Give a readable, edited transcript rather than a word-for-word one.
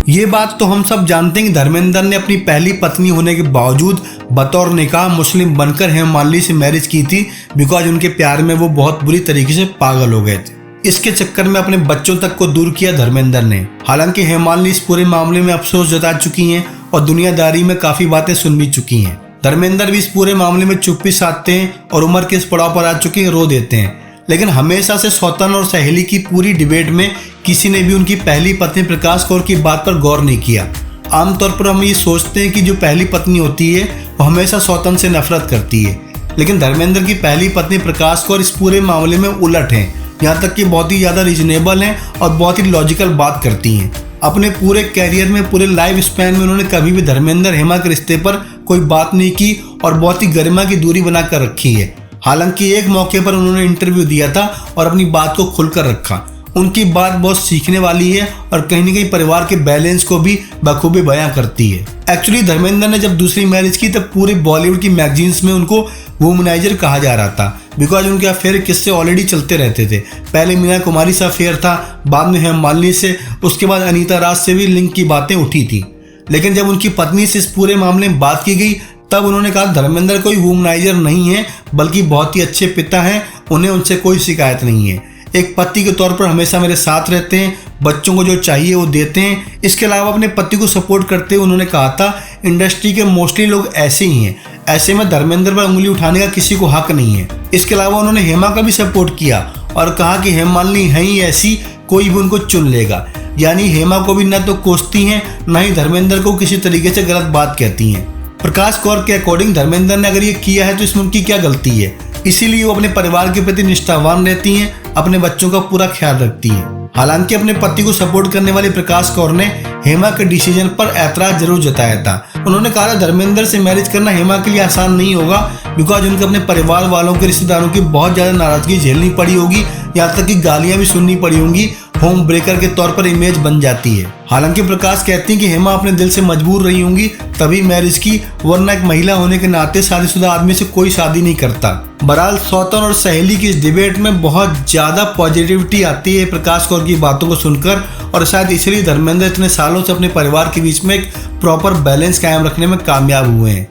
ये बात तो हम सब जानते हैं कि धर्मेंद्र ने अपनी पहली पत्नी होने के बावजूद बतौर निकाह मुस्लिम बनकर हेमा मालिनी से मैरिज की थी, बिकॉज उनके प्यार में वो बहुत बुरी तरीके से पागल हो गए थे। इसके चक्कर में अपने बच्चों तक को दूर किया धर्मेंद्र ने। हालांकि हेमा मालिनी इस पूरे मामले में अफसोस जता चुकी हैं और दुनियादारी में काफी बातें सुन भी चुकी हैं। धर्मेंद्र भी इस पूरे मामले में चुप्पी साधते हैं और उम्र के इस पड़ाव पर आ चुके हैं, रो देते हैं। लेकिन हमेशा से सौतन और सहेली की पूरी डिबेट में किसी ने भी उनकी पहली पत्नी प्रकाश कौर की बात पर गौर नहीं किया। आमतौर पर हम ये सोचते हैं कि जो पहली पत्नी होती है वो हमेशा सौतन से नफरत करती है, लेकिन धर्मेंद्र की पहली पत्नी प्रकाश कौर इस पूरे मामले में उलट हैं। यहाँ तक कि बहुत ही ज़्यादा रीजनेबल हैं और बहुत ही लॉजिकल बात करती हैं। अपने पूरे कैरियर में, पूरे लाइफ स्पैन में उन्होंने कभी भी धर्मेंद्र हेमा के रिश्ते पर कोई बात नहीं की और बहुत ही गरिमा की दूरी बनाकर रखी है। हालांकि एक मौके पर उन्होंने इंटरव्यू दिया था और अपनी बात को खुलकर रखा। उनकी बात बहुत सीखने वाली है और कहीं न कहीं परिवार के बैलेंस को भी बखूबी बयां करती है। एक्चुअली धर्मेंद्र ने जब दूसरी मैरिज की तब पूरे बॉलीवुड की मैगजीन्स में उनको वुमनाइजर कहा जा रहा था, बिकॉज उनके अफेयर किस्से ऑलरेडी चलते रहते थे। पहले मीना कुमारी से अफेयर था, बाद में हेमा मालिनी से, उसके बाद अनीता राज से भी लिंक की बातें उठी थी। लेकिन जब उनकी पत्नी से इस पूरे मामले में बात की गई तब उन्होंने कहा धर्मेंद्र कोई वुमनाइजर नहीं है, बल्कि बहुत ही अच्छे पिता हैं, उन्हें उनसे कोई शिकायत नहीं है। एक पति के तौर पर हमेशा मेरे साथ रहते हैं, बच्चों को जो चाहिए वो देते हैं। इसके अलावा अपने पति को सपोर्ट करते हुए उन्होंने कहा था इंडस्ट्री के मोस्टली लोग ऐसे ही हैं, ऐसे में धर्मेंद्र पर उंगली उठाने का किसी को हक नहीं है। इसके अलावा उन्होंने हेमा का भी सपोर्ट किया और कहा कि हेमा मालिनी है ही ऐसी, कोई भी उनको चुन लेगा। यानी हेमा को भी न तो कोसती हैं, न ही धर्मेंद्र को किसी तरीके से गलत बात कहती हैं। प्रकाश कौर के अकॉर्डिंग धर्मेंद्र ने अगर ये किया है तो इसमें उनकी क्या गलती है? इसीलिए वो अपने परिवार के प्रति निष्ठावान रहती हैं, अपने बच्चों का पूरा ख्याल रखती हैं। हालांकि अपने पति को सपोर्ट करने वाली प्रकाश कौर ने हेमा के डिसीजन पर ऐतराज जरूर जताया था। उन्होंने कहा था धर्मेंद्र से मैरिज करना हेमा के लिए आसान नहीं होगा, बिकॉज उनके अपने परिवार वालों के, रिश्तेदारों की बहुत ज्यादा नाराजगी झेलनी पड़ी होगी, यहाँ तक कि गालियां भी सुननी पड़ी होंगी। होम ब्रेकर के तौर पर इमेज बन जाती है। हालांकि प्रकाश कहती हैं कि हेमा अपने दिल से मजबूर रही होंगी तभी मैरिज की, वरना एक महिला होने के नाते शादीशुदा आदमी से कोई शादी नहीं करता। बहरहाल सौतन और सहेली की इस डिबेट में बहुत ज्यादा पॉजिटिविटी आती है प्रकाश कौर की बातों को सुनकर, और शायद इसलिए धर्मेंद्र इतने सालों से अपने परिवार के बीच में एक प्रॉपर बैलेंस कायम रखने में कामयाब हुए हैं।